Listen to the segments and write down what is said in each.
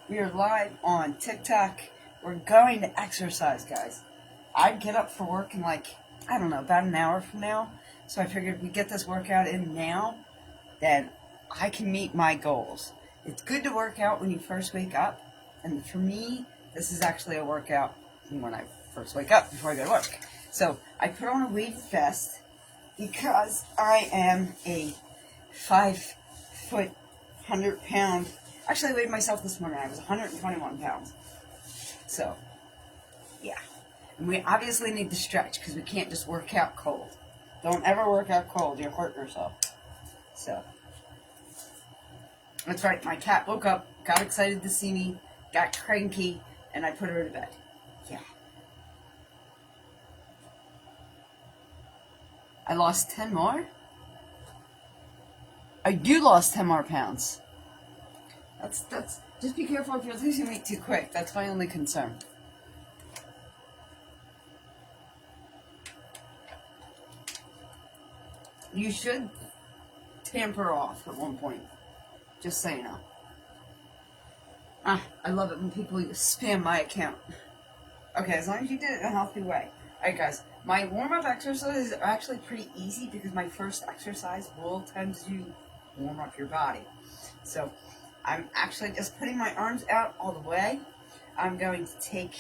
We are live on TikTok. We're going to exercise, guys. I'd get up for work in I don't know, about an hour from now. So I figured we get this workout in now, then I can meet my goals. It's good to work out when you first wake up. And for me, this is actually a workout when I first wake up before I go to work. So I put on a weighted vest because I am a 5 foot, 100 pound. Actually, I weighed myself this morning. I was 121 pounds. So, yeah. And we obviously need to stretch because we can't just work out cold. Don't ever work out cold. You'll hurt yourself. So, that's right. My cat woke up, got excited to see me, got cranky, and I put her to bed. Yeah. I lost 10 more? You lost 10 more pounds. That's just be careful if you're losing weight too quick. That's my only concern. You should tamper off at one point. Just so you know. I love it when people spam my account. Okay, as long as you did it in a healthy way. Alright guys, my warm-up exercises are actually pretty easy because my first exercise will tend to warm up your body. So, I'm actually just putting my arms out all the way. I'm going to take,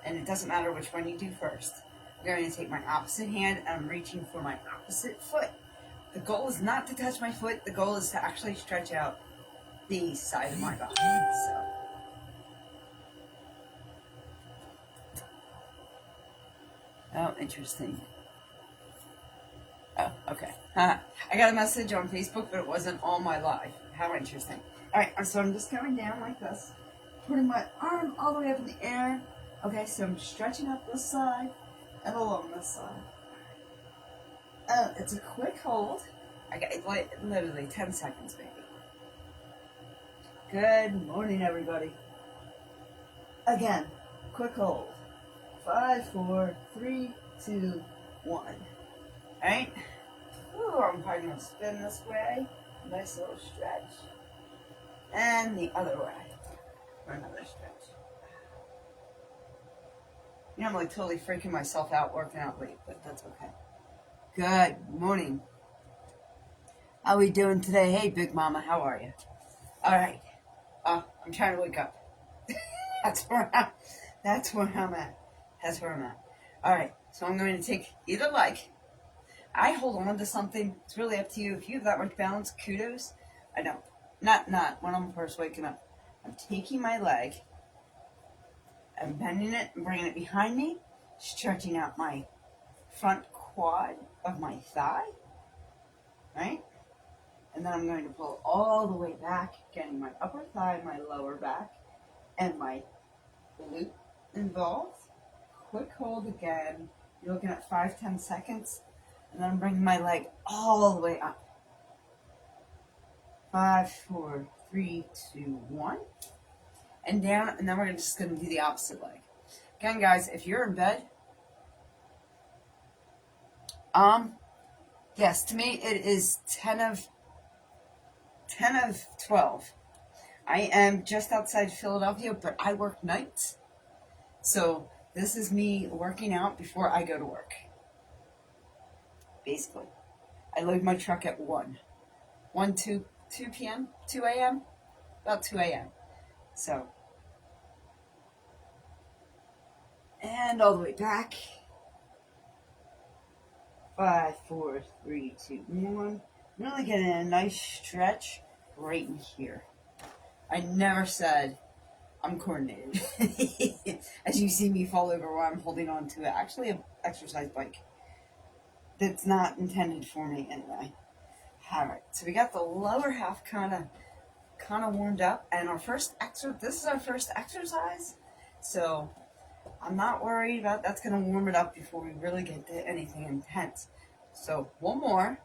and it doesn't matter which one you do first, I'm going to take my opposite hand and I'm reaching for my opposite foot. The goal is not to touch my foot, the goal is to actually stretch out the side of my body. So, oh, interesting. Oh, okay. I got a message on Facebook, but it wasn't on my live. How interesting. Alright, so I'm just going down like this, putting my arm all the way up in the air. Okay, so I'm stretching up this side and along this side. It's a quick hold. I got literally 10 seconds, maybe. Good morning, everybody. Again, quick hold. 5, 4, 3, 2, 1. Alright? Ooh, I'm probably going to spin this way. Nice little stretch. And the other way for another stretch. You know, I'm totally freaking myself out working out late, but that's okay. Good morning. How we doing today? Hey, Big Mama, how are you? All right. I'm trying to wake up. That's where I'm at. That's where I'm at. All right. So I'm going to take either leg. I hold on to something. It's really up to you. If you have that much balance, kudos. I don't. Not when I'm first waking up. I'm taking my leg, I'm bending it and bringing it behind me, stretching out my front quad of my thigh, right? And then I'm going to pull all the way back, getting my upper thigh, my lower back, and my glute involved. Quick hold again. You're looking at 5-10 seconds. And then I'm bringing my leg all the way up. 5, 4, 3, 2, 1. And down, and then we're just going to do the opposite leg. Again, guys, if you're in bed, yes, to me it is 10 of 12. I am just outside Philadelphia, but I work nights. So this is me working out before I go to work. Basically. I load my truck at 2 p.m., 2 a.m., about 2 a.m. So, and all the way back. 5, 4, 3, 2, 1. Really getting a nice stretch right in here. I never said I'm coordinated. As you see me fall over while I'm holding on to actually an exercise bike. That's not intended for me anyway. Alright, so we got the lower half kind of warmed up, and this is our first exercise, so I'm not worried about that's going to warm it up before we really get to anything intense. So one more,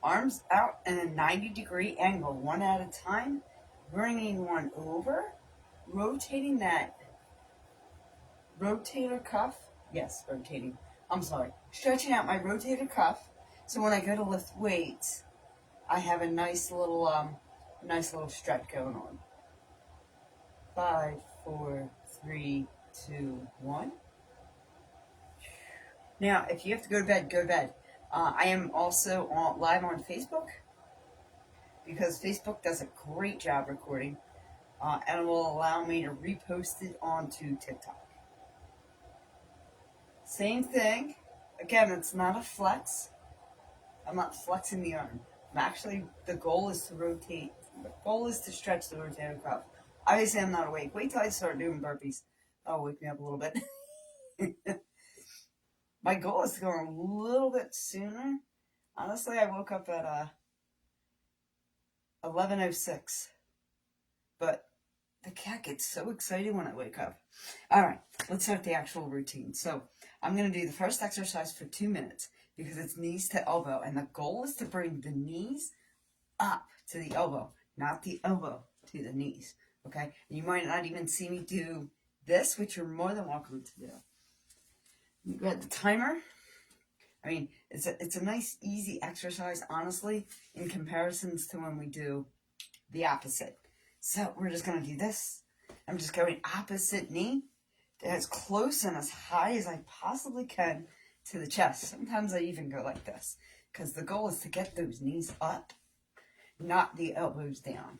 arms out in a 90-degree angle, one at a time, bringing one over, rotating that rotator cuff, stretching out my rotator cuff, so when I go to lift weights, I have a nice little stretch going on. 5, 4, 3, 2, 1. Now, if you have to go to bed, go to bed. I am also live on Facebook because Facebook does a great job recording and will allow me to repost it onto TikTok. Same thing. Again, it's not a flex. I'm not flexing the arm. The goal is to rotate. The goal is to stretch the rotator cuff. Obviously, I'm not awake. Wait till I start doing burpees. That'll wake me up a little bit. My goal is to go a little bit sooner. Honestly, I woke up at 11:06. But the cat gets so excited when I wake up. All right, let's start the actual routine. So I'm going to do the first exercise for 2 minutes because it's knees to elbow. And the goal is to bring the knees up to the elbow, not the elbow to the knees. Okay? And you might not even see me do this, which you're more than welcome to do. You got the timer. I mean, it's a nice, easy exercise, honestly, in comparisons to when we do the opposite. So we're just going to do this. I'm just going opposite knee as close and as high as I possibly can to the chest. Sometimes I even go like this because the goal is to get those knees up, not the elbows down.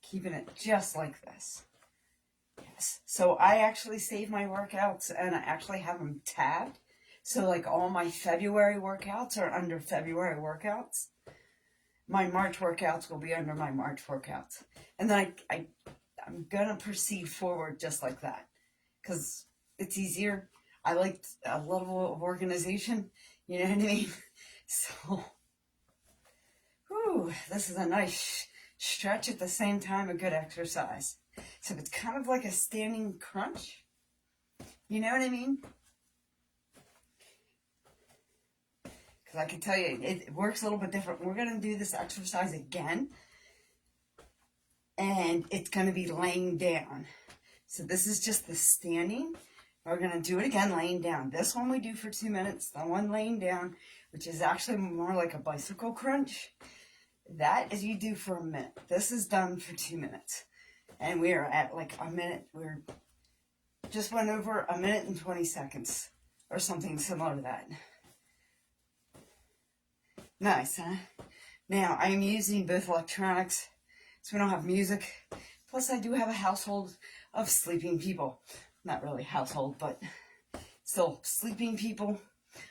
Keeping it just like this. Yes. So I actually save my workouts and I actually have them tagged. So like all my February workouts are under February workouts. My March workouts will be under my March workouts. And then I'm going to proceed forward just like that because it's easier. I like a level of organization, you know what I mean? So, this is a nice stretch at the same time, a good exercise. So it's kind of like a standing crunch, you know what I mean? Because I can tell you, it works a little bit different. We're going to do this exercise again. And it's going to be laying down. So this is just the standing. We're going to do it again laying down. This one we do for 2 minutes. The one laying down, which is actually more like a bicycle crunch. That is you do for a minute. This is done for 2 minutes. And we are at like a minute. We're just went over a minute and 20 seconds. Or something similar to that. Nice, huh? Now, I am using both electronics, so we don't have music. Plus, I do have a household of sleeping people. Not really household, but still sleeping people.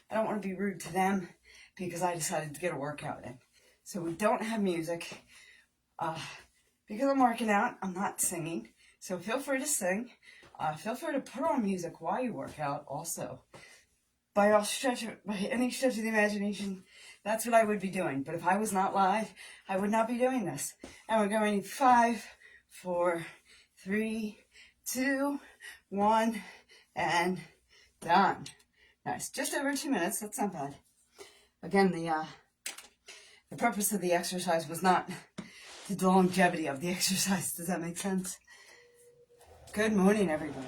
I don't want to be rude to them because I decided to get a workout in. So we don't have music. Because I'm working out, I'm not singing. So feel free to sing. Feel free to put on music while you work out also. By any stretch of the imagination, that's what I would be doing. But if I was not live, I would not be doing this. And we're going 5, 4, 3, 2, 1, and done. Nice. Just over 2 minutes. That's not bad. Again, the purpose of the exercise was not the longevity of the exercise. Does that make sense? Good morning, everybody.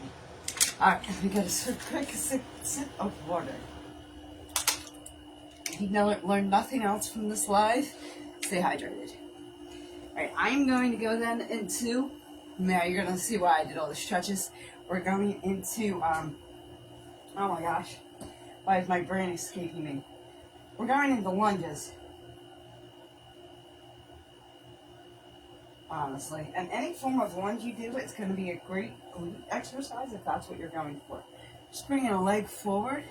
All right, we got a quick sip of water. If you learn nothing else from this live, stay hydrated. All right, I'm going to go then into, now you're going to see why I did all the stretches. We're going into, oh my gosh, why is my brain escaping me? We're going into lunges. Honestly, and any form of lunge you do, it's going to be a great glute exercise if that's what you're going for. Just bringing a leg forward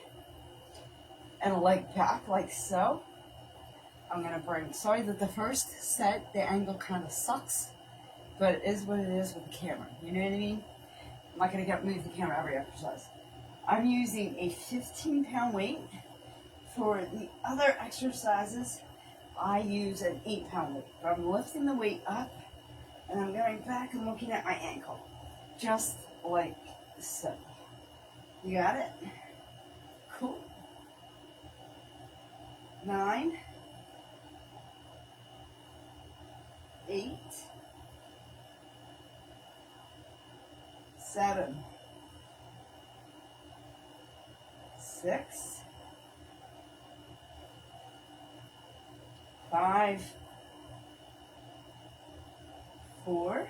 and a leg back like so. I'm going to bring, sorry that the first set, the angle kind of sucks, but it is what it is with the camera. You know what I mean? I'm not going to move the camera every exercise. I'm using a 15-pound weight. For the other exercises, I use an 8-pound weight. But I'm lifting the weight up. And I'm going back and looking at my ankle. Just like so. You got it? Cool. 9, 8, 7, 6, 5, 4,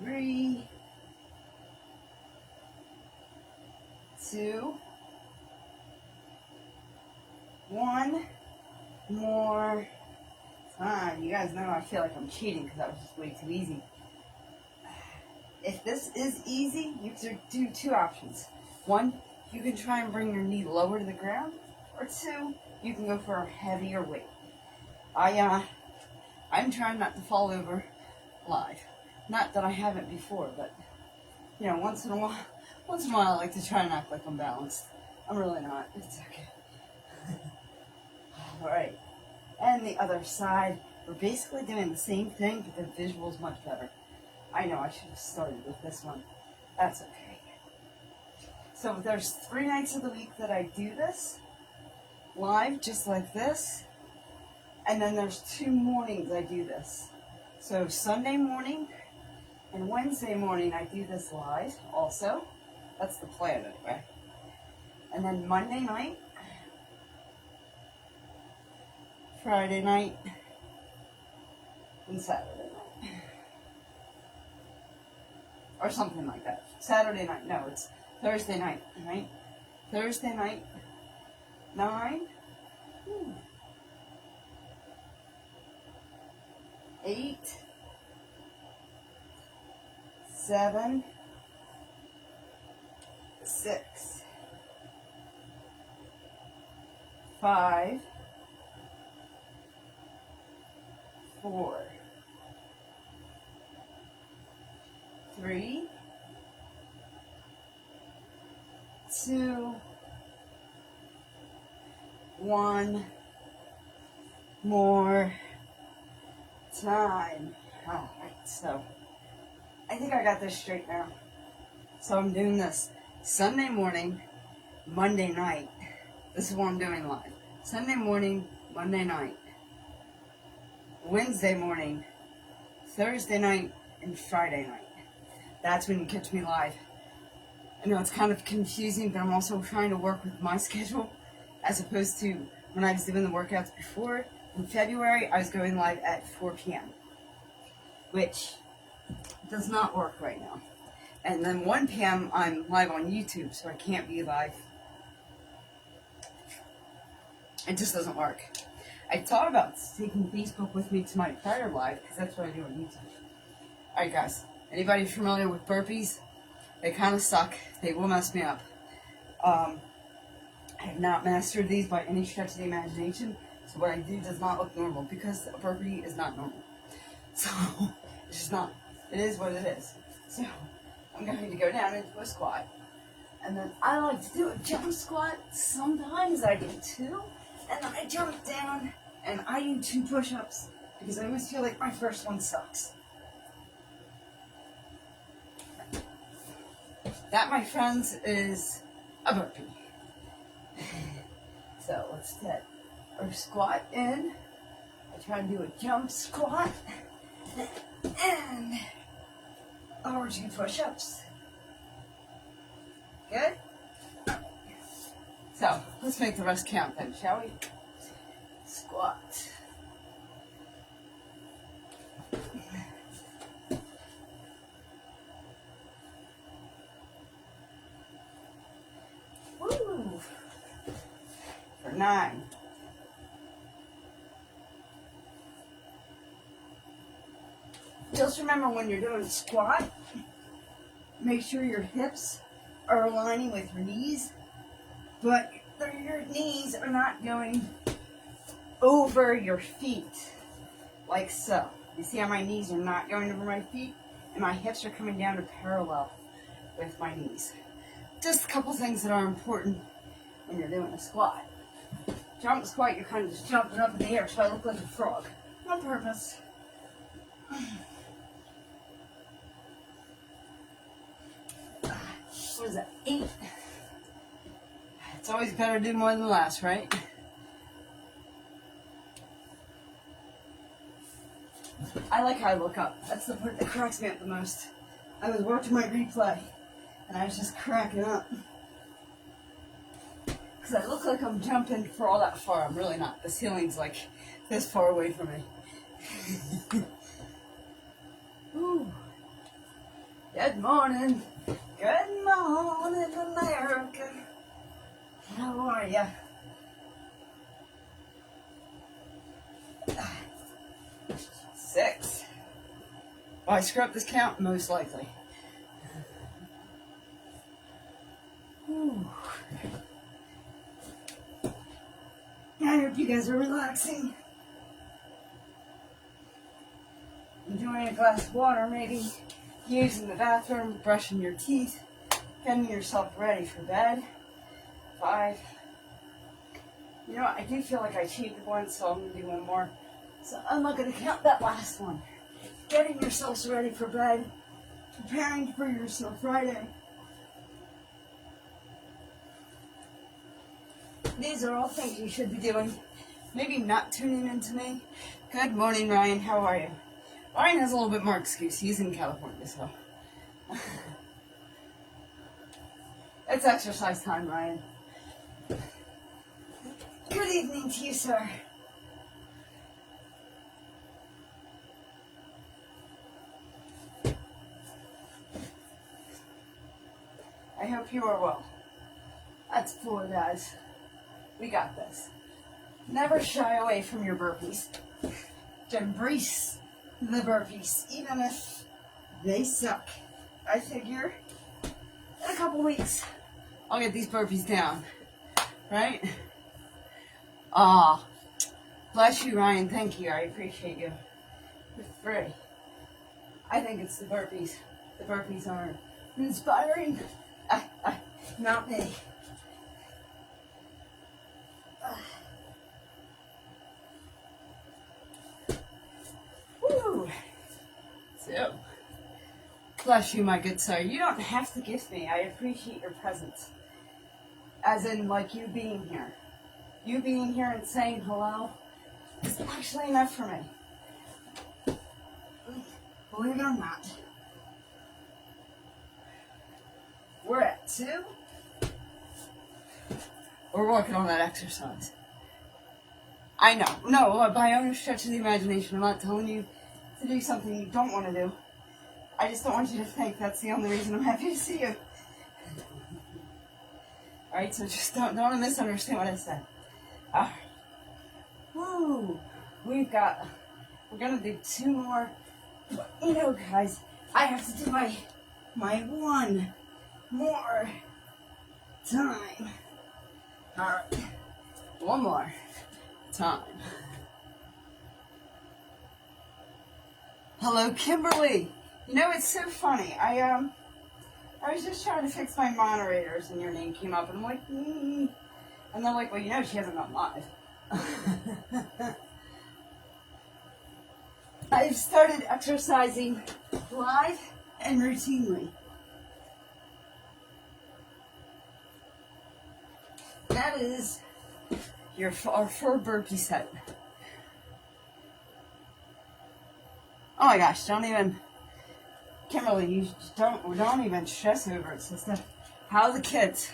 3, 2, 1. More time. You guys know I feel like I'm cheating because that was just way too easy. If this is easy, you can do 2 options. 1, you can try and bring your knee lower to the ground, or 2, you can go for a heavier weight. I'm trying not to fall over live. Not that I haven't before, but you know, once in a while I like to try and act like I'm balanced. I'm really not. It's okay. Alright. And the other side, we're basically doing the same thing, but the visual's much better. I know I should have started with this one. That's okay. So there's 3 nights of the week that I do this live, just like this. And then there's 2 mornings I do this. So Sunday morning and Wednesday morning I do this live also. That's the plan anyway. And then Monday night, Friday night, and Saturday night. Or something like that. Saturday night, no, it's Thursday night, right? Thursday night, 9, 8, 7, 6, 5, 4, 3, 2, 1. More time. Alright, so I think I got this straight now. So I'm doing this Sunday morning, Monday night. This is what I'm doing live. Sunday morning, Monday night, Wednesday morning, Thursday night, and Friday night. That's when you catch me live. I know it's kind of confusing, but I'm also trying to work with my schedule as opposed to when I was doing the workouts before. In February, I was going live at 4 p.m., which does not work right now. And then 1 p.m., I'm live on YouTube, so I can't be live. It just doesn't work. I thought about taking Facebook with me to my prior live, because that's what I do on YouTube. Alright guys, anybody familiar with burpees? They kind of suck. They will mess me up. I have not mastered these by any stretch of the imagination, so what I do does not look normal, because a burpee is not normal. So, it's just not. It is what it is. So, I'm going to go down into a squat. And then I like to do a jump squat. Sometimes I do 2, and then I jump down, and I do 2 push-ups, because I always feel like my first one sucks. That, my friends, is a burpee. So let's get our squat in. I try and do a jump squat. And our 2 push-ups. Good? So, let's make the rest count then, shall we? Squat. Woo! For 9. Just remember when you're doing a squat, make sure your hips are aligning with your knees, but your knees are not going over your feet, like so. You see how my knees are not going over my feet, and my hips are coming down to parallel with my knees. Just a couple things that are important when you're doing a squat. Jump squat, you're kind of just jumping up in the air, so I look like a frog. On purpose. What is that, 8? It's always better to do more than less, right? I like how I look up. That's the part that cracks me up the most. I was watching my replay, and I was just cracking up. Because I look like I'm jumping for all that far. I'm really not. The ceiling's like this far away from me. Ooh. Good morning. Good morning, America. How are ya? Six. Will I screw up this count? Most likely. Ooh. I hope you guys are relaxing. Enjoying a glass of water, maybe using the bathroom, brushing your teeth, getting yourself ready for bed. 5. You know what? I do feel like I cheated one, so I'm going to do one more. So I'm not going to count that last one. Getting yourselves ready for bed, preparing for your Snow Friday. These are all things you should be doing. Maybe not tuning into me. Good morning, Ryan. How are you? Ryan has a little bit more excuse. He's in California, so. It's exercise time, Ryan. Good evening to you, sir. I hope you are well. That's 4, guys. We got this. Never shy away from your burpees. Embrace the burpees, even if they suck. I figure in a couple weeks, I'll get these burpees down. Right? Ah, bless you, Ryan. Thank you. I appreciate you. You're free. I think it's the burpees. The burpees are inspiring. Not me. Woo. So, bless you, my good sir. You don't have to gift me. I appreciate your presence. As in, like, you being here. You being here and saying hello is actually enough for me. Believe it or not. We're at 2. We're working on that exercise. I know. No, by no stretch of the imagination, I'm not telling you to do something you don't want to do. I just don't want you to think that's the only reason I'm happy to see you. Alright, so just don't misunderstand what I said. Alright. Woo! We're gonna do 2 more. But, you know, guys, I have to do my one more time. Alright. One more time. Hello, Kimberly. You know, it's so funny. I was just trying to fix my moderators and your name came up and I'm like, And they're like, well, you know, she hasn't gone live. I've started exercising live and routinely. That is our 4 burpee set. Oh my gosh, Kimberly, you don't even stress over it, sister. How are the kids?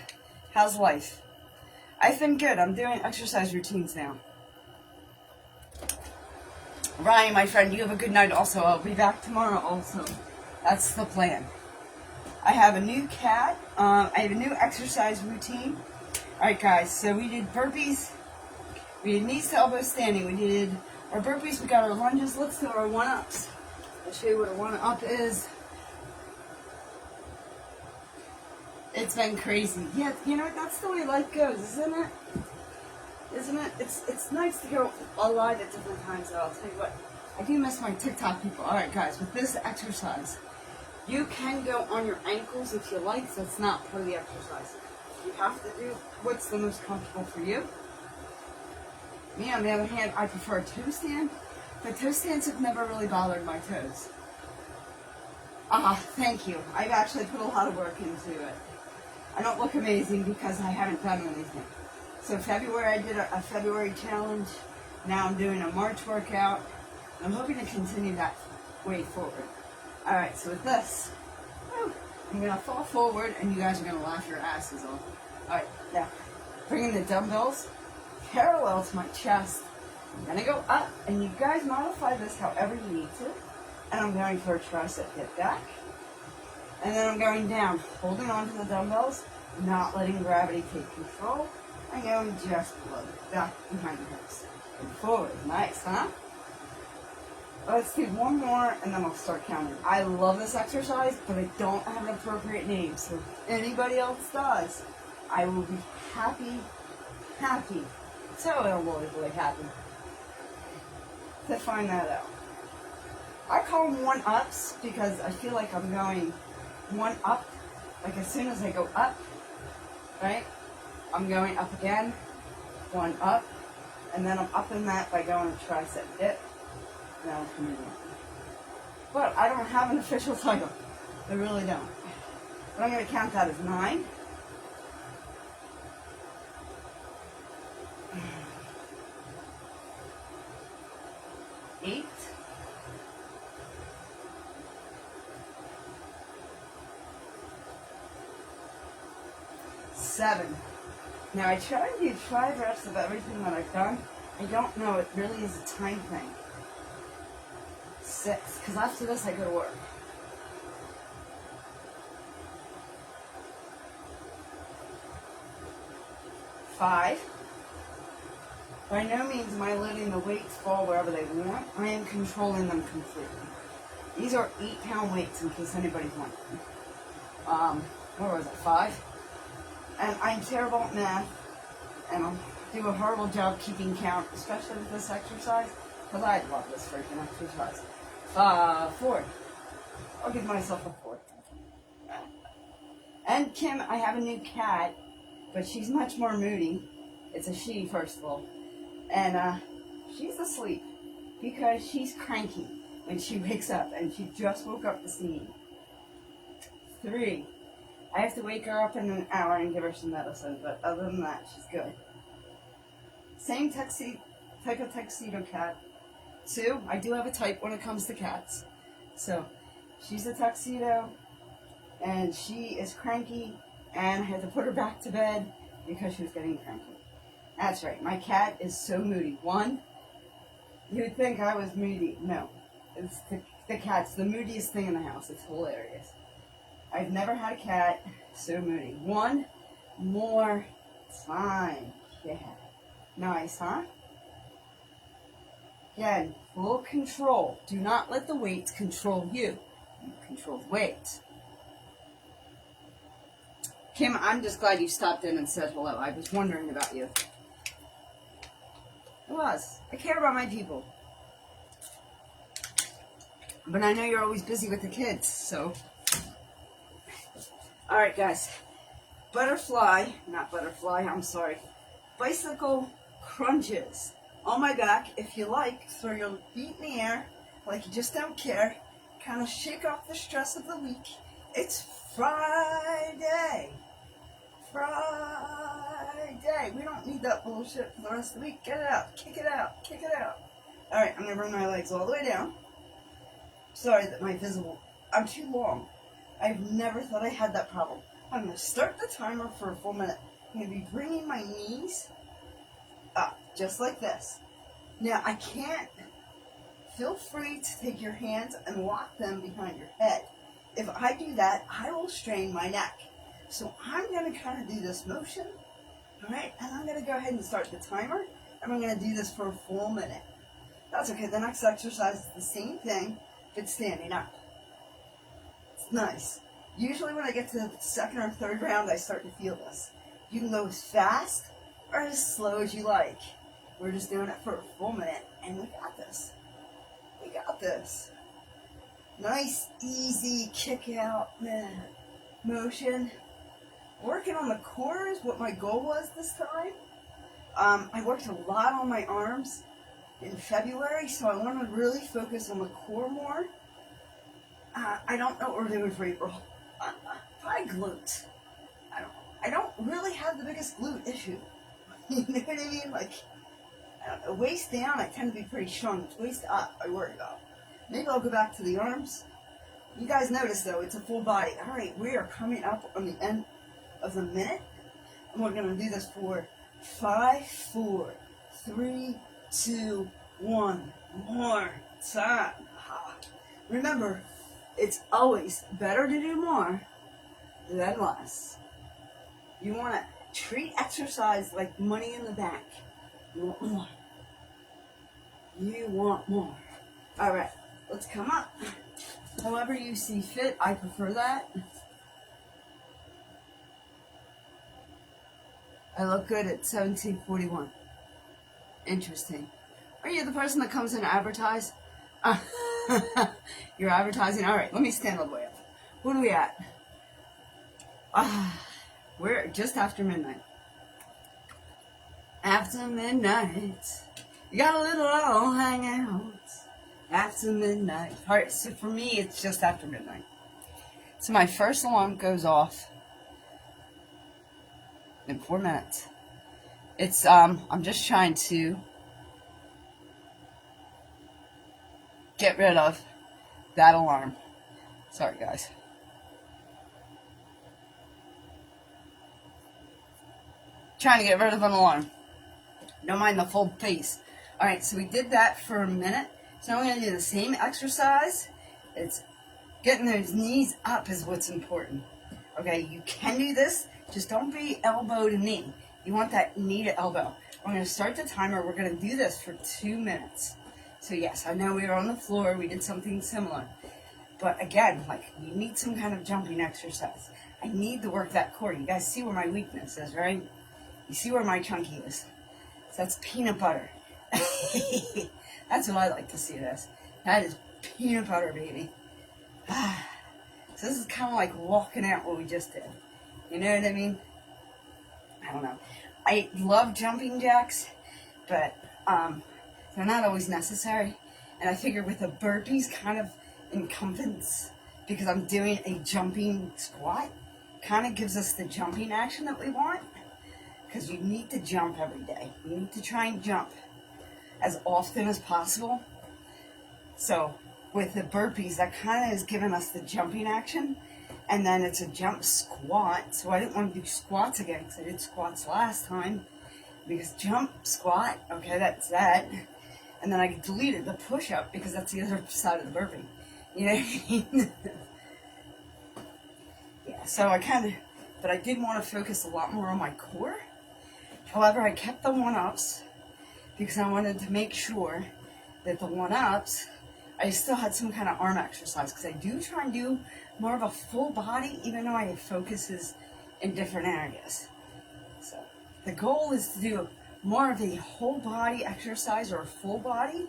How's life? I've been good. I'm doing exercise routines now. Ryan, my friend, you have a good night also. I'll be back tomorrow also. That's the plan. I have a new cat. I have a new exercise routine. Alright guys, so we did burpees. We did knees to elbow standing. We did our burpees. We got our lunges. Let's do our 1-ups. I'll show you what a 1-up is. It's been crazy. Yeah, you know, that's the way life goes, isn't it? Isn't it? It's nice to go live at different times, though. I'll tell you what. I do miss my TikTok people. Alright guys, with this exercise, you can go on your ankles if you like, so it's not part of the exercise. You have to do what's the most comfortable for you. Me, on the other hand, I prefer a toe stand, but toe stands have never really bothered my toes. Thank you. I've actually put a lot of work into it. I don't look amazing because I haven't done anything. So February, I did a February challenge. Now I'm doing a March workout. I'm hoping to continue that way forward. Alright, so with this, I'm going to fall forward and you guys are going to laugh your asses off. Alright, now, bringing the dumbbells parallel to my chest. I'm going to go up, and you guys modify this however you need to. And I'm going for a tricep hip back. And then I'm going down, holding on to the dumbbells, not letting gravity take control. I'm going just below, back behind the hips. And forward. Nice, huh? Let's do one more, and then I'll start counting. I love this exercise, but I don't have an appropriate name. So if anybody else does, I will be happy, so unbelievably happy to find that out. I call them one-ups because I feel like I'm going one up. Like as soon as I go up, right, I'm going up again, one up, and then I'm upping that by going to tricep dip. Now I'm coming in. But I don't have an official title. I really don't. But I'm going to count that as 9. 8. 7. Now I try to do 5 reps of everything that I've done. I don't know, it really is a time thing. 6, because after this I go to work. 5. By no means am I letting the weights fall wherever they want. I am controlling them completely. These are 8-pound weights in case anybody's wondering. What was it, 5? And I'm terrible at math, and I'll do a horrible job keeping count, especially with this exercise, because I love this freaking exercise. 4. I'll give myself a 4. And Kim, I have a new cat, but she's much more moody. It's a she, first of all. And she's asleep because she's cranky when she wakes up, and she just woke up this evening. 3. I have to wake her up in an hour and give her some medicine, but other than that, she's good. Same type of tuxedo cat. 2, I do have a type when it comes to cats. So, she's a tuxedo, and she is cranky, and I had to put her back to bed because she was getting cranky. That's right, my cat is so moody. 1, you would think I was moody. No, it's the cat's the moodiest thing in the house. It's hilarious. I've never had a cat so moody. 1 more time. Yeah. Nice, huh? Again, full control. Do not let the weights control you. You control the weights. Kim, I'm just glad you stopped in and said hello. I was wondering about you. I was. I care about my people. But I know you're always busy with the kids, so... Alright, guys. Bicycle crunches. On my back, if you like, throw your feet in the air, like you just don't care. Kind of shake off the stress of the week. It's Friday. We don't need that bullshit for the rest of the week. Get it out. Kick it out. Alright, I'm going to bring my legs all the way down. Sorry that I'm too long. I've never thought I had that problem. I'm going to start the timer for a full minute. I'm going to be bringing my knees up, just like this. Now, I can't. Feel free to take your hands and lock them behind your head. If I do that, I will strain my neck. So I'm going to kind of do this motion, all right? And I'm going to go ahead and start the timer, and I'm going to do this for a full minute. That's okay. The next exercise is the same thing, but standing up. It's nice. Usually when I get to the second or third round, I start to feel this. You can go as fast or as slow as you like. We're just doing it for a full minute, and we got this. Nice, easy kick out motion. Working on the core is what my goal was this time. I worked a lot on my arms in February, so I want to really focus on the core more. I don't know what we're doing for April. Probably glutes. I don't really have the biggest glute issue. You know what I mean? Like, I don't know, waist down, I tend to be pretty strong. It's waist up, I worry about. Maybe I'll go back to the arms. You guys notice, though, it's a full body. All right, we are coming up on the end of the minute, and we're going to do this for 5, 4, 3, 2, 1. More time. Remember, it's always better to do more than less. You want to treat exercise like money in the bank. You want more. You want more. All right, let's come up. However you see fit, I prefer that. I look good at 17:41. Interesting. Are you the person that comes in to advertise? You're advertising? All right, let me stand all the way up. What are we at? We're just after midnight. After midnight, you got a little hangout. After midnight. All right, so for me, it's just after midnight. So my first alarm goes off in 4 minutes. It's, I'm just trying to get rid of that alarm. Sorry, guys. Trying to get rid of an alarm. Don't mind the full face. All right, so we did that for a minute. So now we're going to do the same exercise. It's getting those knees up is what's important. Okay, you can do this. Just don't be elbow to knee. You want that knee to elbow. We're going to start the timer. We're going to do this for 2 minutes. So yes, I know we were on the floor. We did something similar. But again, like, you need some kind of jumping exercise. I need to work that core. You guys see where my weakness is, right? You see where my chunky is. So that's peanut butter. That's what I like to see this. That is peanut butter, baby. So this is kind of like walking out what we just did. You know what I mean? I don't know. I love jumping jacks, but they're not always necessary. And I figure with the burpees kind of encompass, because I'm doing a jumping squat, kind of gives us the jumping action that we want. Because you need to jump every day. You need to try and jump as often as possible. So with the burpees, that kind of is giving us the jumping action. And then it's a jump squat. So I didn't want to do squats again because I did squats last time. Because jump, squat, okay, that's that. And then I deleted the push-up because that's the other side of the burpee. You know what I mean? Yeah, so but I did want to focus a lot more on my core. However, I kept the one-ups because I wanted to make sure that the one-ups, I still had some kind of arm exercise, because I do try and do more of a full body, even though I focus is in different areas. So the goal is to do more of a whole body exercise or a full body,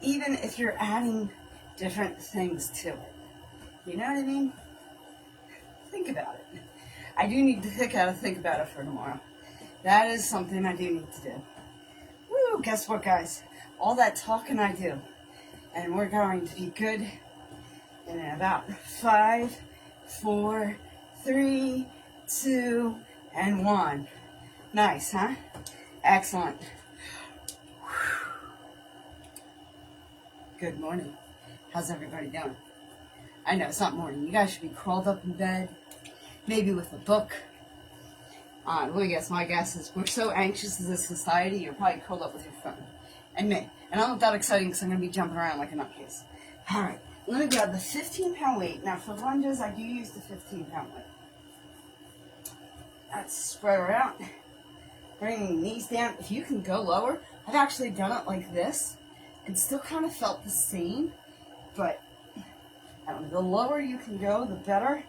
even if you're adding different things to it. You know what I mean? Think about it. I do need to think about it for tomorrow. That is something I do need to do. Woo, guess what, guys? All that talking I do. And we're going to be good in about 5, 4, 3, 2, and 1. Nice, huh? Excellent. Good morning. How's everybody doing? I know it's not morning. You guys should be crawled up in bed, maybe with a book. Let me guess. My guess is we're so anxious as a society, you're probably curled up with your phone. And me. And I'm not that exciting because I'm going to be jumping around like a nutcase. All right. Let me grab the 15-pound weight. Now, for lunges, I do use the 15-pound weight. That's spread her out. Bringing the knees down. If you can go lower, I've actually done it like this and still kind of felt the same. But I don't know, the lower you can go, the better.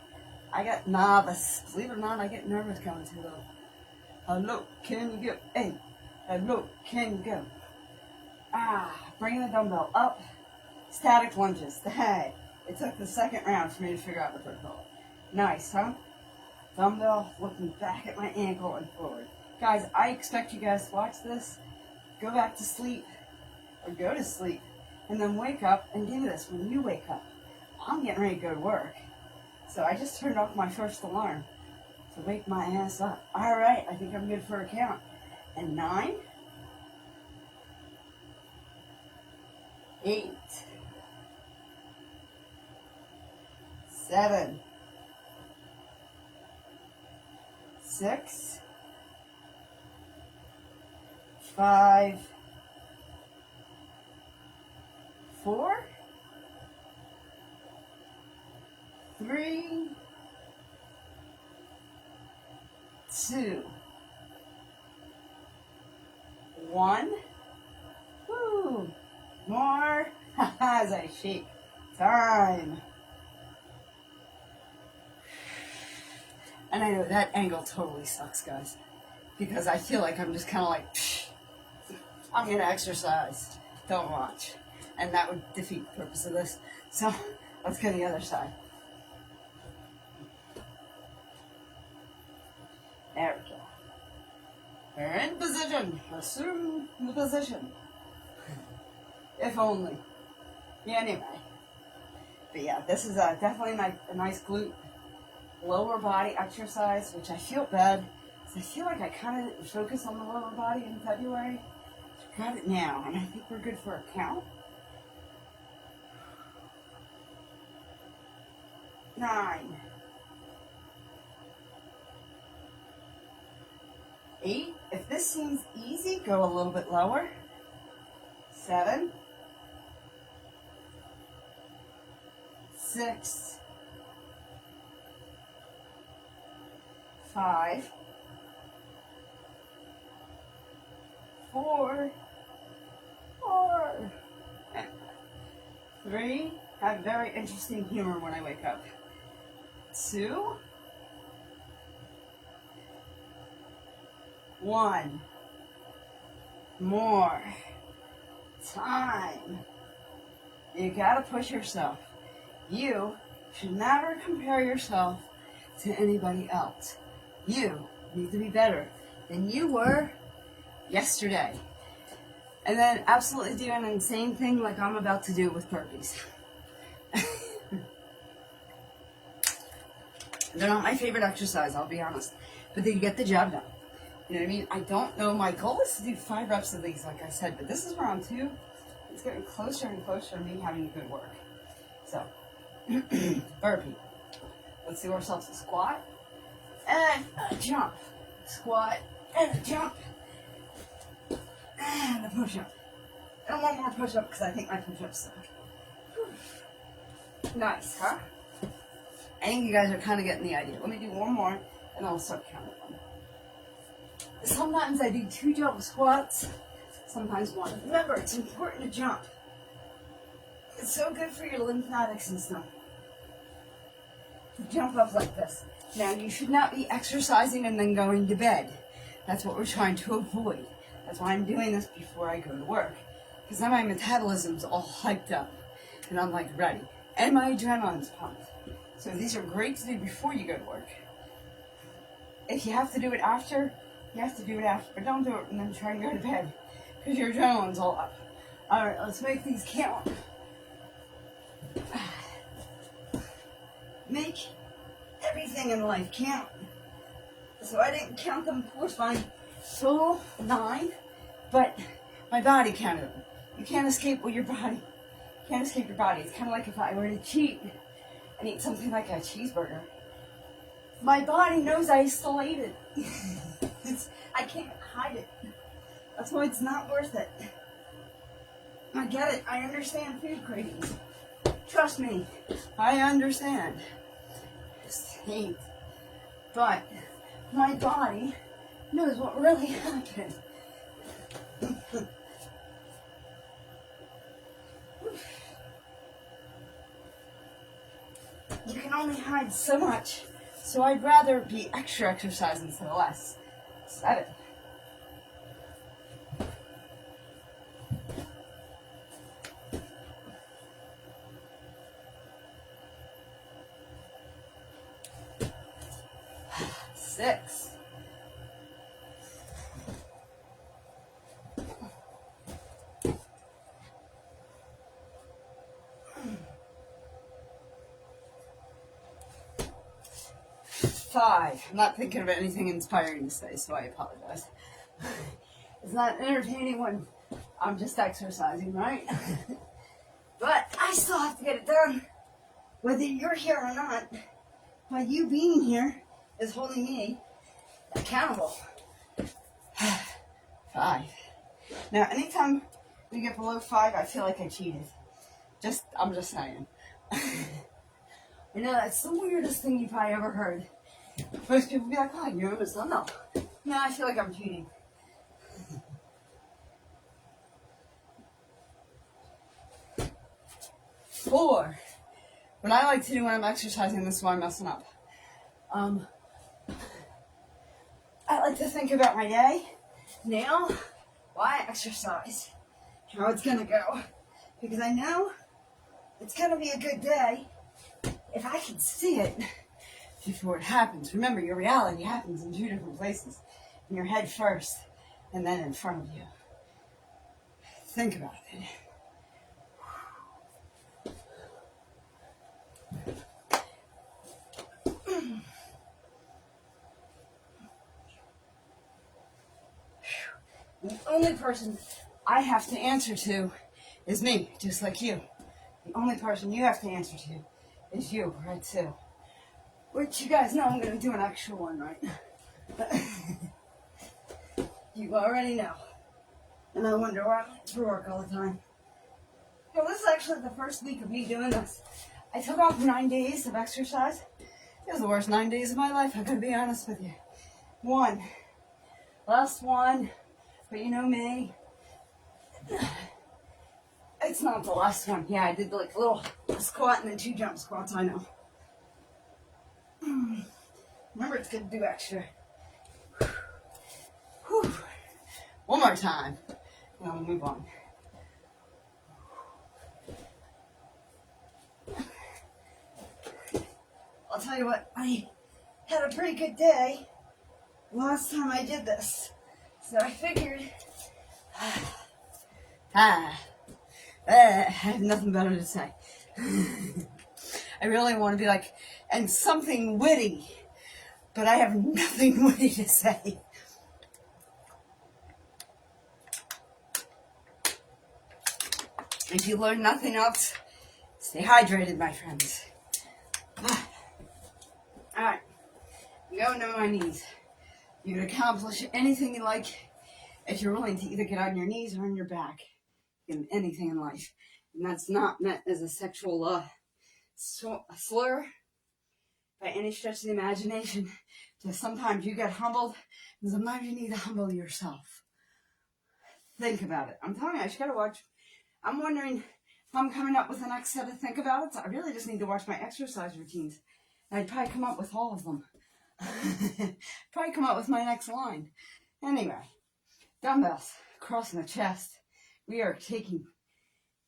I got novice. Believe it or not, I get nervous going too low. Hello, can you go? Hey, hello, can you go? Bringing the dumbbell up. Static lunges. Hey, it took the second round for me to figure out what they're called. Nice, huh? Dumbbell, looking back at my ankle and forward. Guys, I expect you guys to watch this, go back to sleep, or go to sleep, and then wake up and do this when you wake up. I'm getting ready to go to work. So I just turned off my first alarm to wake my ass up. All right, I think I'm good for a count. And 9, 8, 7, 6, 5, 4, 3, 2, 1. Woo! More as I shake. Time. And I know that angle totally sucks, guys, because I feel like I'm just kind of like, psh, I'm going to exercise. Don't watch. And that would defeat the purpose of this. So let's go to the other side. There we go. We're in position. Assume the position. If only. Yeah, anyway. But yeah, this is definitely a nice glute lower body exercise, which I feel bad. I feel like I kind of didn't focus on the lower body in February. Got it now, and I think we're good for a count. 9, 8. If this seems easy, go a little bit lower. 7, 6, 5, 4, 3. I have very interesting humor when I wake up. 2, 1. More time. You gotta push yourself. You should never compare yourself to anybody else. You need to be better than you were yesterday. And then absolutely do an insane thing like I'm about to do with burpees. They're not my favorite exercise, I'll be honest. But they get the job done. You know what I mean? I don't know. My goal is to do 5 reps of these, like I said. But this is round 2. It's getting closer and closer to me having good work. So, burpee. Let's do ourselves a squat and a jump. Squat and a jump. And a push-up. And one more push-up because I think my push-ups suck. Nice, huh? I think you guys are kind of getting the idea. Let me do one more and I'll start counting them. Sometimes I do 2 jump squats, sometimes 1. Remember, it's important to jump. It's so good for your lymphatic system. Jump up like this. Now, you should not be exercising and then going to bed. That's what we're trying to avoid. That's why I'm doing this before I go to work. Because then my metabolism's all hyped up. And I'm like ready. And my adrenaline's pumped. So these are great to do before you go to work. If you have to do it after, you have to do it after. But don't do it and then try and go to bed. Because your adrenaline's all up. Alright, let's make these count. Make everything in life count. So I didn't count them with my soul 9, but my body counted them. You can't escape what your body. You can't escape your body. It's kind of like if I were to cheat and eat something like a cheeseburger. My body knows I still ate it. I can't hide it. That's why it's not worth it. I get it. I understand food cravings. Trust me, I understand. Just hate. But my body knows what really happened. You can only hide so much, so I'd rather be extra exercise instead of less. 7. 6. 5. I'm not thinking of anything inspiring to say, so I apologize. It's not entertaining when I'm just exercising, right? But I still have to get it done. Whether you're here or not, by you being here is holding me accountable. 5. Now, anytime we get below 5, I feel like I cheated. I'm just saying. I know that's the weirdest thing you've probably ever heard. Most people be like, oh, you're almost done now. No, I feel like I'm cheating. Four. What I like to do when I'm exercising, this is why I'm messing up. I like to think about my day now, why I exercise, how it's gonna go. Because I know it's gonna be a good day if I can see it before it happens. Remember, your reality happens in two different places. In your head first, and then in front of you. Think about it. The only person I have to answer to is me, just like you. The only person you have to answer to is you, right, too. Which you guys know I'm going to do an extra one, right? You already know. And I wonder why I'm through work all the time. Well, this is actually the first week of me doing this. I took off 9 days of exercise. It was the worst 9 days of my life, I gotta be honest with you. Last one. But you know me, it's not the last one. Yeah, I did like a little squat and then 2 jump squats, I know. Remember, it's good to do extra. Whew. One more time, and we'll move on. I'll tell you what, I had a pretty good day last time I did this. So I figured, I have nothing better to say. I really want to be like, and something witty, but I have nothing witty to say. If you learn nothing else, stay hydrated, my friends. Alright, I'm going to my knees. You can accomplish anything you like if you're willing to either get on your knees or on your back in anything in life. And that's not meant as a sexual slur by any stretch of the imagination. Just sometimes you get humbled, and sometimes you need to humble yourself. Think about it. I'm telling you, I just gotta watch. I'm wondering if I'm coming up with the next set of think about it. So I really just need to watch my exercise routines. And I'd probably come up with all of them. Probably come up with my next line. Anyway, dumbbells, crossing the chest. We are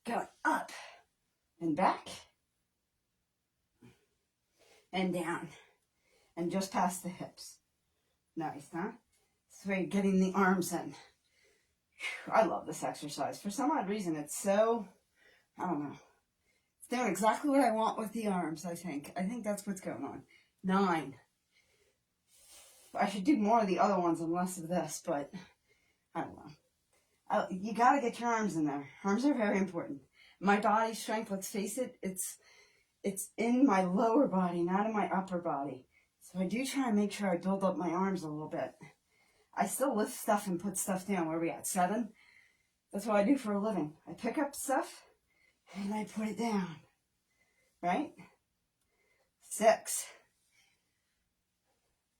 going up and back and down and just past the hips. Nice, huh? So we're getting the arms in. I love this exercise. For some odd reason, it's so, I don't know. It's doing exactly what I want with the arms, I think. I think that's what's going on. 9. I should do more of the other ones and less of this, but I don't know. You gotta get your arms in there. Arms are very important. My body strength, let's face it, it's in my lower body, not in my upper body. So I do try and make sure I build up my arms a little bit. I still lift stuff and put stuff down. Where are we at? 7? That's what I do for a living. I pick up stuff and I put it down. Right? 6.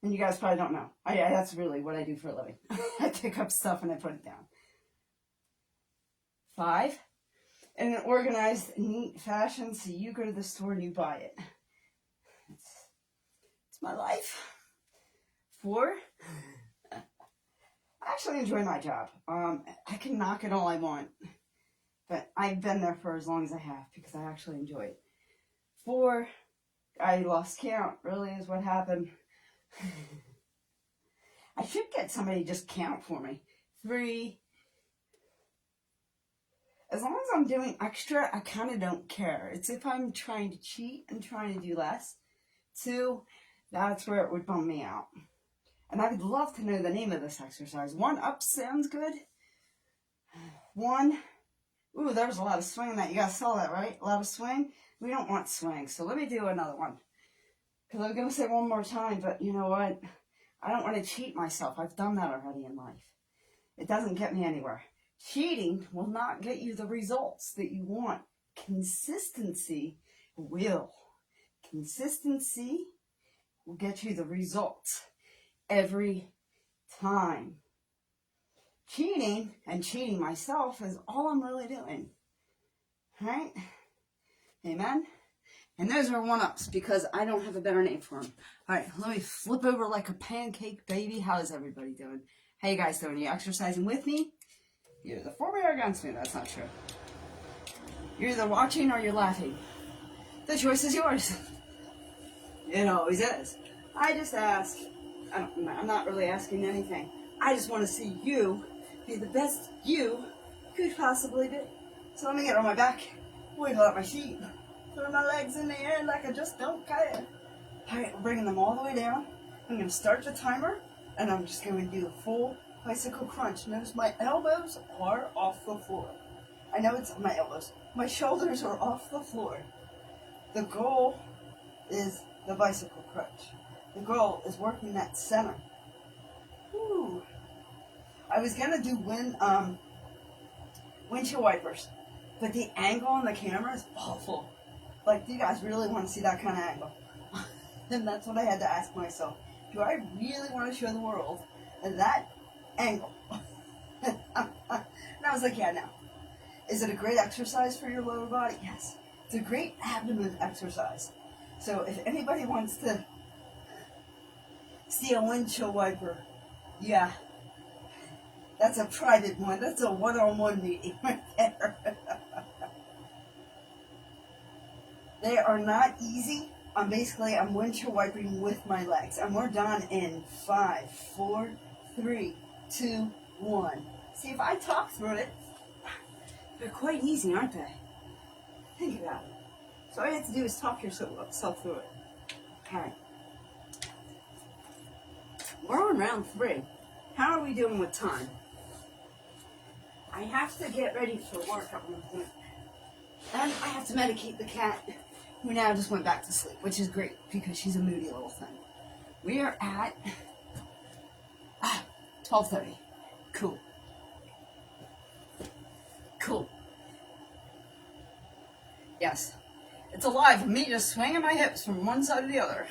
And you guys probably don't know. That's really what I do for a living. I pick up stuff and I put it down. 5. In an organized, neat fashion, so you go to the store and you buy it. It's my life. 4. I actually enjoy my job. I can knock it all I want. But I've been there for as long as I have because I actually enjoy it. 4. I lost count, really is what happened. I should get somebody to just count for me. 3. As long as I'm doing extra, I kind of don't care. It's if I'm trying to cheat and trying to do less. 2, that's where it would bum me out. And I would love to know the name of this exercise. 1 up sounds good. 1. Ooh, there was a lot of swing in that. You guys saw that, right? A lot of swing. We don't want swing. So let me do another one. Because I was going to say one more time, but you know what? I don't want to cheat myself. I've done that already in life. It doesn't get me anywhere. Cheating will not get you the results that you want consistency will. Consistency will get you the results every time. Cheating and cheating myself is all I'm really doing. Right? Amen? And those are one-ups because I don't have a better name for them. All right, let me flip over like a pancake, baby. How is everybody doing? How you guys doing? You exercising with me? You're either for me or against me. That's not true. You're either watching or you're laughing. The choice is yours. It always is. I just ask. I'm not really asking anything. I just want to see you be the best you could possibly be. So let me get on my back, wiggle out my feet, throw my legs in the air like I just don't care. All right, we're bringing them all the way down. I'm going to start the timer, and I'm just going to do a full bicycle crunch. Notice my elbows are off the floor. I know it's my elbows. My shoulders are off the floor. The goal is the bicycle crunch. The goal is working that center. Whew. I was going to do windshield wipers, but the angle on the camera is awful. Like, do you guys really want to see that kind of angle? And that's what I had to ask myself. Do I really want to show the world that angle? And I was like, yeah, no. Is it a great exercise for your lower body? Yes. It's a great abdomen exercise. So if anybody wants to see a windshield wiper, yeah. That's a private one. That's a one-on-one meeting right there. They are not easy. I'm windshield wiping with my legs. And we're done in 5, 4, 3, 2, 1. See, if I talk through it, they're quite easy, aren't they? Think about it. So all you have to do is talk yourself through it. All right. We're on round 3. How are we doing with time? I have to get ready for work at one point. And I have to medicate the cat, who now just went back to sleep, which is great because she's a moody little thing. We are at 12:30. Cool. Cool. Yes. It's alive with me just swinging my hips from one side to the other.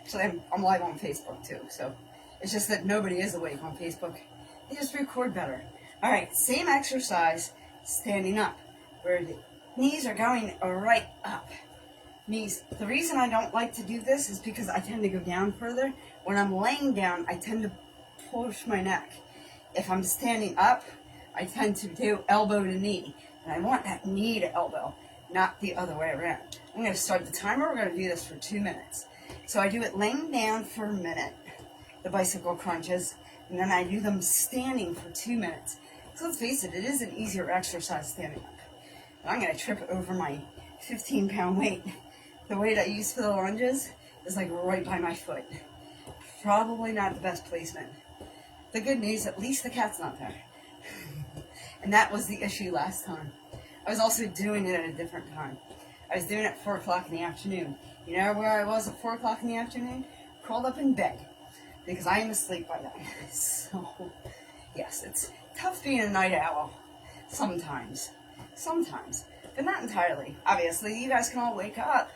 Actually, I'm live on Facebook too, so it's just that nobody is awake on Facebook. They just record better. All right, same exercise, standing up, where the knees are going right up. Knees. The reason I don't like to do this is because I tend to go down further. When I'm laying down, I tend to push my neck. If I'm standing up, I tend to do elbow to knee. And I want that knee to elbow, not the other way around. I'm going to start the timer. We're going to do this for 2 minutes. So I do it laying down for a minute, the bicycle crunches, and then I do them standing for 2 minutes. So let's face it, it is an easier exercise standing up. And I'm going to trip over my 15-pound weight. The weight I use for the lunges is like right by my foot. Probably not the best placement. The good news, at least the cat's not there. And that was the issue last time. I was also doing it at a different time. I was doing it at 4 o'clock in the afternoon. You know where I was at 4 o'clock in the afternoon? Crawled up in bed. Because I am asleep by then. So, yes, it's tough being a night owl. Sometimes. But not entirely. Obviously, you guys can all wake up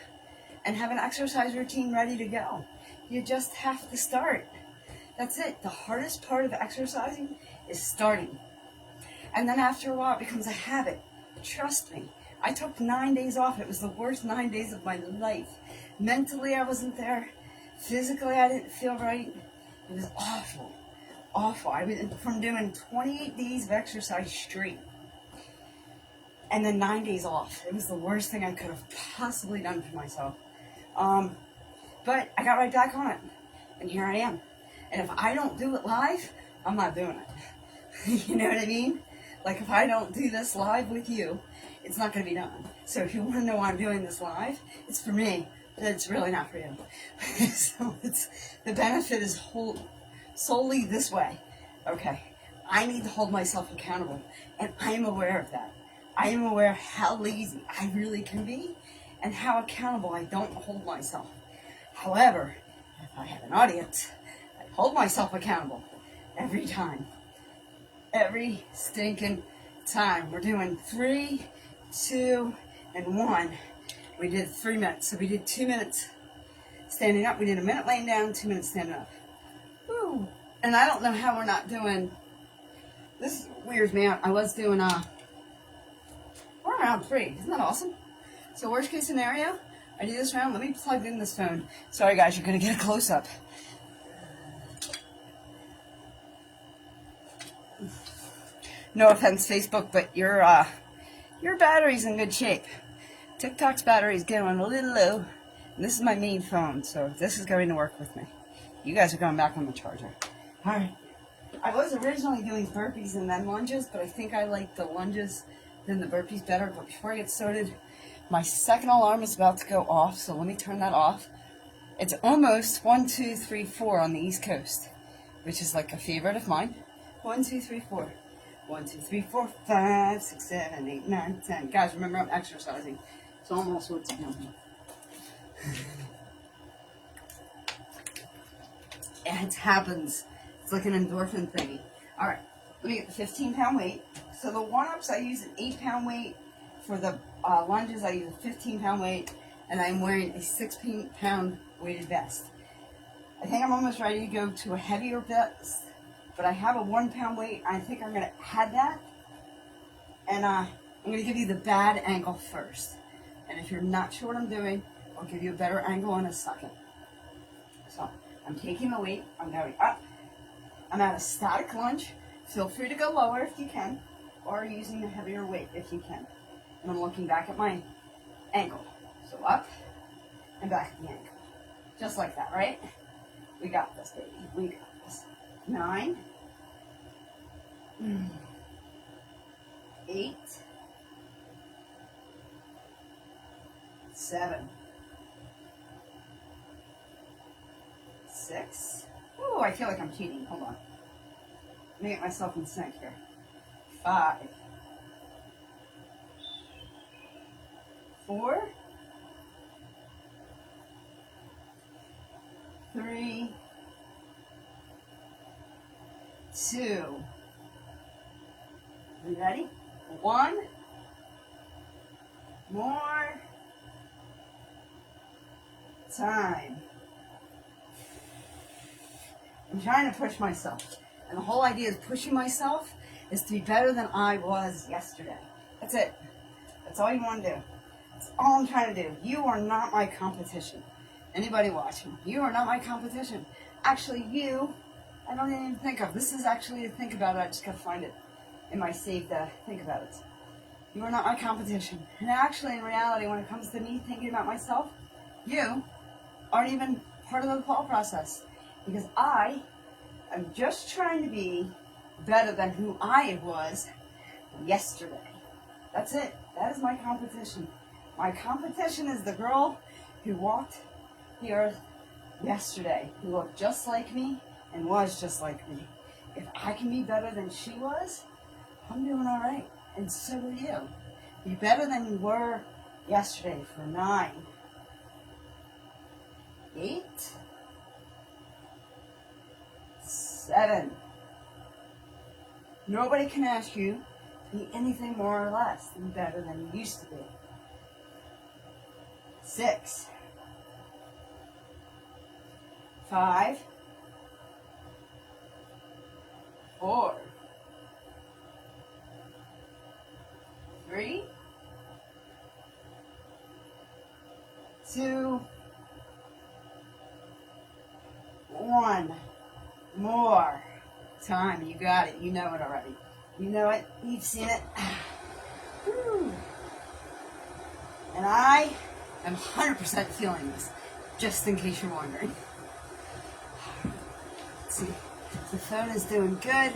and have an exercise routine ready to go. You just have to start. That's it. The hardest part of exercising is starting. And then after a while, it becomes a habit. Trust me. I took 9 days off. It was the worst 9 days of my life. Mentally, I wasn't there. Physically, I didn't feel right. It was awful. Awful. I went from doing 28 days of exercise straight. And then 9 days off. It was the worst thing I could have possibly done for myself. But I got right back on it. And here I am. And if I don't do it live, I'm not doing it. You know what I mean? Like, if I don't do this live with you, it's not going to be done. So if you want to know why I'm doing this live, it's for me. It's really not for you. So the benefit is solely this way. Okay. I need to hold myself accountable. And I am aware of that. I am aware how lazy I really can be and how accountable I don't hold myself. However, if I have an audience, I hold myself accountable every time. Every stinking time. We're doing 3 2, and 1. We did 3 minutes. So we did 2 minutes standing up. We did a minute laying down, 2 minutes standing up. Woo. And I don't know how we're not doing, this weirds me out. I was doing, we're around 3. Isn't that awesome? So worst case scenario, I do this round. Let me plug in this phone. Sorry guys, you're going to get a close up. No offense, Facebook, but your battery's in good shape. TikTok's battery's going a little low. And this is my main phone, so this is going to work with me. You guys are going back on the charger. Alright. I was originally doing burpees and then lunges, but I think I like the lunges than the burpees better. But before I get started, my second alarm is about to go off, so let me turn that off. It's almost 1, 2, 3, 4 on the East Coast, which is like a favorite of mine. 1, 2, 3, 4. 1, 2, 3, 4, 5, 6, 7, 8, 9, 10. Guys, remember I'm exercising, so I'm all sorts of jumping. It happens. It's like an endorphin thingy. Alright, let me get the 15-pound weight. So the one-ups, I use an 8-pound weight. For the lunges, I use a 15-pound weight. And I'm wearing a 6-pound weighted vest. I think I'm almost ready to go to a heavier vest. But I have a 1-pound weight. I think I'm going to add that. And I'm going to give you the bad angle first. And if you're not sure what I'm doing, I'll give you a better angle in a second. So, I'm taking the weight. I'm going up. I'm at a static lunge. Feel free to go lower if you can. Or using a heavier weight if you can. And I'm looking back at my ankle. So up and back at the ankle. Just like that, right? We got this, baby. We got this. 9, 8, 7, 6. Ooh, I feel like I'm cheating. Hold on. Let me get myself in sync here. 5, 4, 3, 2. You ready? 1 more time. I'm trying to push myself. And the whole idea of pushing myself is to be better than I was yesterday. That's it. That's all you want to do. That's all I'm trying to do. You are not my competition. Anybody watching, you are not my competition. Actually, I don't even think of. This is actually a think about it. I just got to find it in my saved think about it. You are not my competition. And actually, in reality, when it comes to me thinking about myself, you aren't even part of the thought process. Because I am just trying to be better than who I was yesterday. That's it. That is my competition. My competition is the girl who walked the earth yesterday, who looked just like me and was just like me. If I can be better than she was, I'm doing all right. And so are you. Be better than you were yesterday for 9, 8, 7. Nobody can ask you to be anything more or less than better than you used to be. 6, 5, 4, 3, 2, 1. More time. You got it. You know it already. You know it. You've seen it. Woo. And I am 100% feeling this, just in case you're wondering. Let's see. The phone is doing good.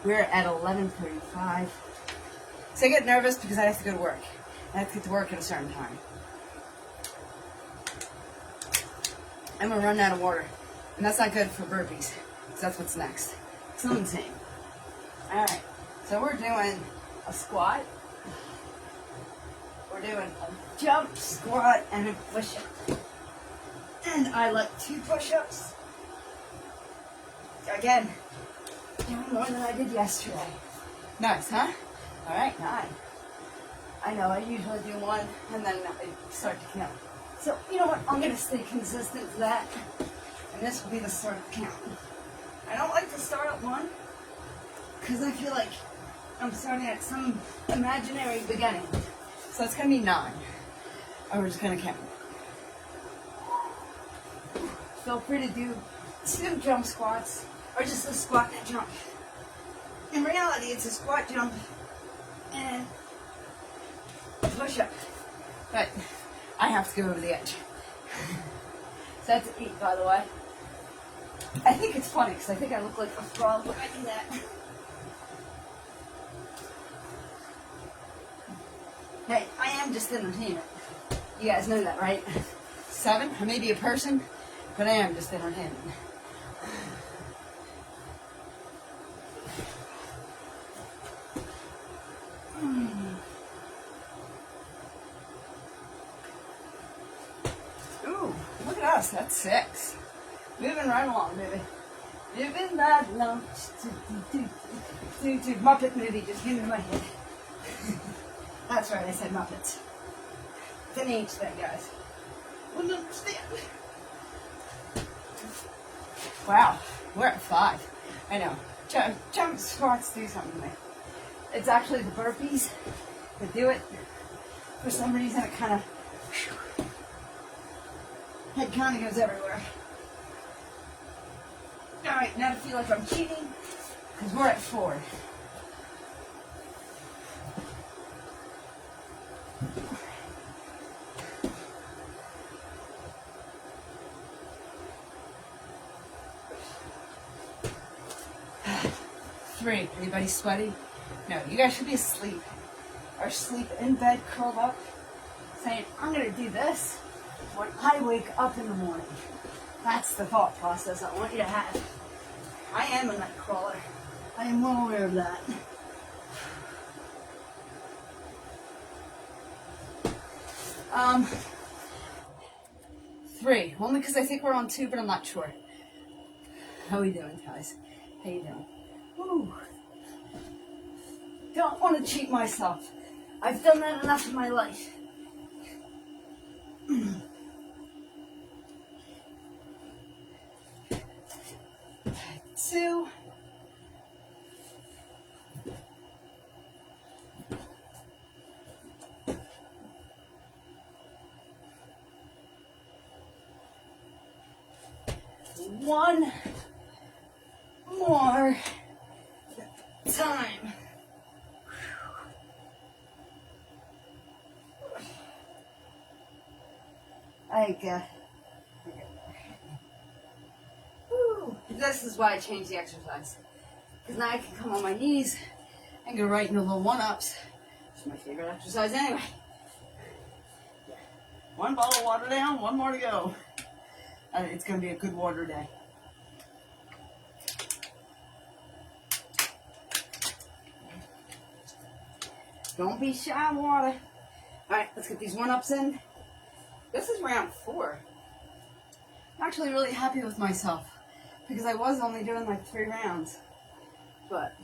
We're at 11:35. So I get nervous because I have to go to work. I have to get to work at a certain time. I'm going to run out of water. And that's not good for burpees. So that's what's next. So insane. Alright. So we're doing a squat. We're doing a jump, squat, and a push-up. And I like 2 push-ups. Again, doing more than I did yesterday. Nice, huh? Alright, 9. I know, I usually do one, and then I start to count. So, you know what, I'm going to stay consistent to that, and this will be the start count. I don't like to start at one, because I feel like I'm starting at some imaginary beginning. So it's going to be 9. And we're just going to count. Feel free to do 2 jump squats, or just a squat and a jump. In reality, it's a squat, jump, and push up. But I have to go over the edge. So that's 8, by the way. I think it's funny, because I think I look like a frog when I do that. Hey, I am just entertainment. You guys know that, right? 7, I may be a person, but I am just entertainment. Ooh, look at us, that's 6. Moving right along, baby. Moving right along. Muppet movie just came into my head. That's right, I said Muppets. It's an age thing, guys. Wouldn't understand. Wow, we're at 5. I know. Jump squats do something to me. It's actually the burpees that do it. For some reason, it kind of... head kind of goes everywhere. Alright, now to feel like I'm cheating, because we're at 4. Three. Anybody sweaty? No, you guys should be asleep. Or asleep in bed, curled up, saying, I'm going to do this when I wake up in the morning. That's the thought process I want you to have. I am a night crawler. I am well aware of that. Three. Only because I think we're on 2, but I'm not sure. How are we doing, guys? How you doing? Woo. Don't want to cheat myself. I've done that enough in my life. Two. One more time. This is why I changed the exercise. Because now I can come on my knees and go right into little 1-ups. It's my favorite exercise anyway. Yeah. 1 bottle of water down, 1 more to go. It's going to be a good water day. Don't be shy, water. Alright, let's get these 1-ups in. This is round 4. I'm actually really happy with myself because I was only doing like 3 rounds. But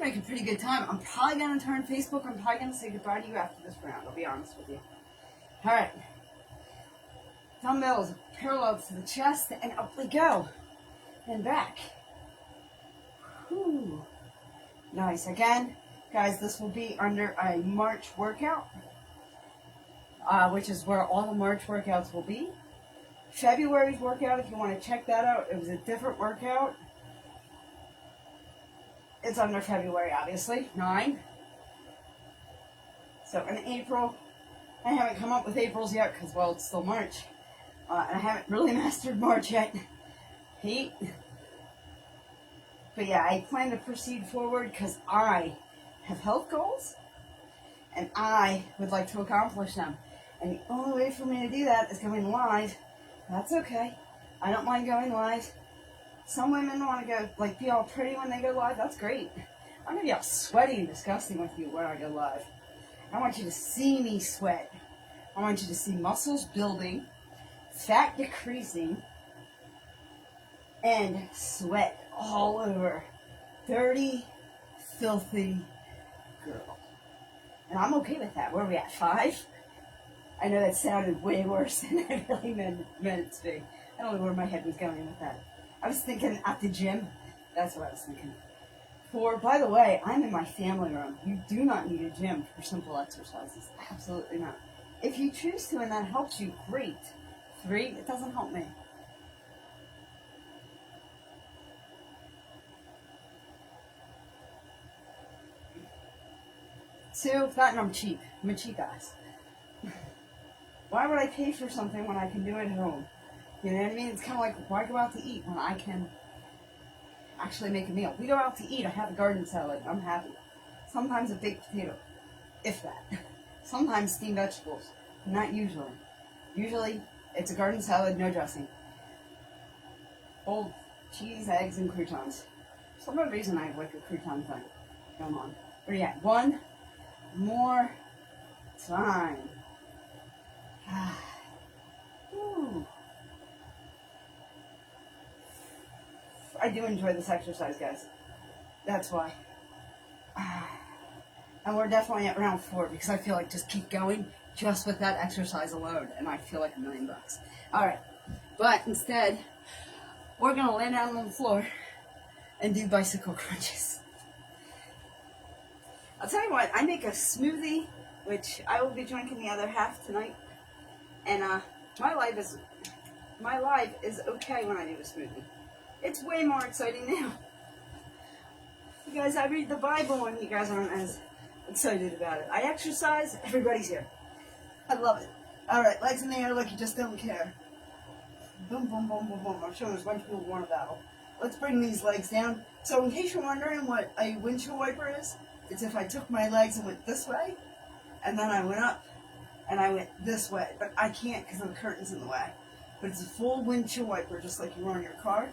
making pretty good time. I'm probably going to turn Facebook. I'm probably going to say goodbye to you after this round. I'll be honest with you. Alright. Dumbbells parallel to the chest and up we go. And back. Whew. Nice. Again, guys, this will be under a March workout. Which is where all the March workouts will be. February's workout, if you want to check that out, it was a different workout. It's under February, obviously, 9. So in April, I haven't come up with April's yet because, well, it's still March. And I haven't really mastered March yet. 8. But yeah, I plan to proceed forward because I have health goals and I would like to accomplish them. And the only way for me to do that is going live. That's okay. I don't mind going live. Some women want to go, like, be all pretty when they go live. That's great. I'm going to be all sweaty and disgusting with you when I go live. I want you to see me sweat. I want you to see muscles building, fat decreasing, and sweat all over. Dirty, filthy girl. And I'm okay with that. Where are we at, 5? I know that sounded way worse than I really meant it to be. I don't know where my head was going with that. I was thinking at the gym. That's what I was thinking. 4, by the way, I'm in my family room. You do not need a gym for simple exercises. Absolutely not. If you choose to and that helps you, great. 3, it doesn't help me. Two, not, and I'm cheap. I'm a cheap ass. Why would I pay for something when I can do it at home? You know what I mean? It's kind of like, why go out to eat when I can actually make a meal? We go out to eat, I have a garden salad, I'm happy. Sometimes a baked potato, if that. Sometimes steamed vegetables, not usually. Usually, it's a garden salad, no dressing. Old cheese, eggs, and croutons. For some reason, I have like a crouton thing going on. Where are you at? 1 more time. Ooh. I do enjoy this exercise, guys. That's why. And we're definitely at round 4 because I feel like just keep going just with that exercise alone, and I feel like $1 million. All right, but instead, we're gonna lay down on the floor and do bicycle crunches. I'll tell you what, I make a smoothie, which I will be drinking the other half tonight. And my life is okay when I do a smoothie. It's way more exciting now. You guys, I read the Bible and you guys aren't as excited about it. I exercise, everybody's here. I love it. All right, legs in the air like you just don't care. Boom, boom, boom, boom, boom. I'm sure there's a bunch of people who want a battle. Let's bring these legs down. So in case you're wondering what a windshield wiper is, it's if I took my legs and went this way, and then I went up, and I went this way. But I can't because the curtain's in the way. But it's a full windshield wiper, just like you run your car.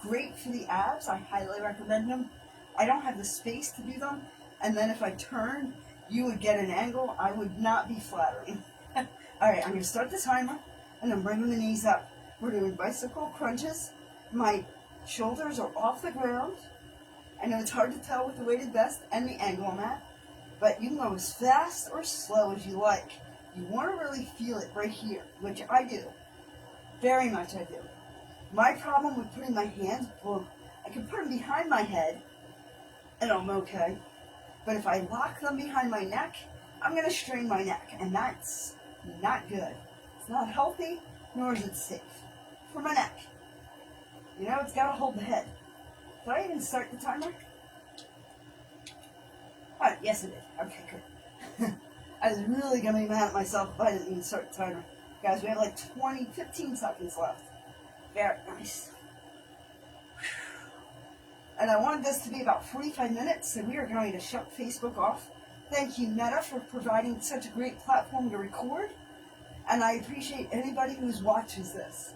Great for the abs. I highly recommend them. I don't have the space to do them. And then if I turn, you would get an angle. I would not be flattering. All right, I'm going to start the timer, and I'm bringing the knees up. We're doing bicycle crunches. My shoulders are off the ground. I know it's hard to tell with the weighted vest and the angle I'm at, but you can go as fast or slow as you like. You want to really feel it right here, which I do. Very much I do. My problem with putting my hands, well, I can put them behind my head, and I'm okay. But if I lock them behind my neck, I'm going to strain my neck, and that's not good. It's not healthy, nor is it safe for my neck. You know, it's got to hold the head. Did I even start the timer? Oh, yes it did. Okay, good. I was really going to be mad at myself if I didn't even start the timer. Guys, we have like 15 seconds left. Very nice. And I wanted this to be about 45 minutes, so we are going to shut Facebook off. Thank you, Meta, for providing such a great platform to record. And I appreciate anybody who watches this.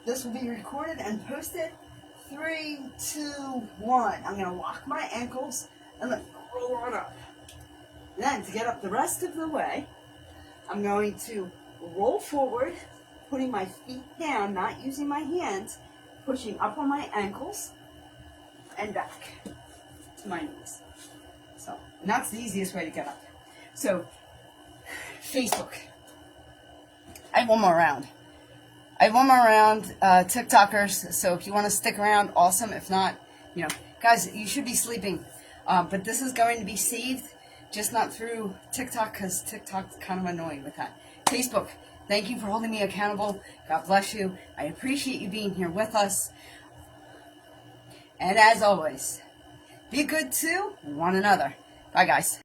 This will be recorded and posted. 3, 2, 1. I'm going to lock my ankles and then roll on up. Then, to get up the rest of the way, I'm going to roll forward, putting my feet down, not using my hands, pushing up on my ankles and back to my knees. So, and that's the easiest way to get up. So, Facebook. I have one more round. TikTokers, so if you want to stick around, awesome. If not, you know, guys, you should be sleeping. But this is going to be saved, just not through TikTok, because TikTok's kind of annoying with that. Facebook, thank you for holding me accountable. God bless you. I appreciate you being here with us. And as always, be good to one another. Bye, guys.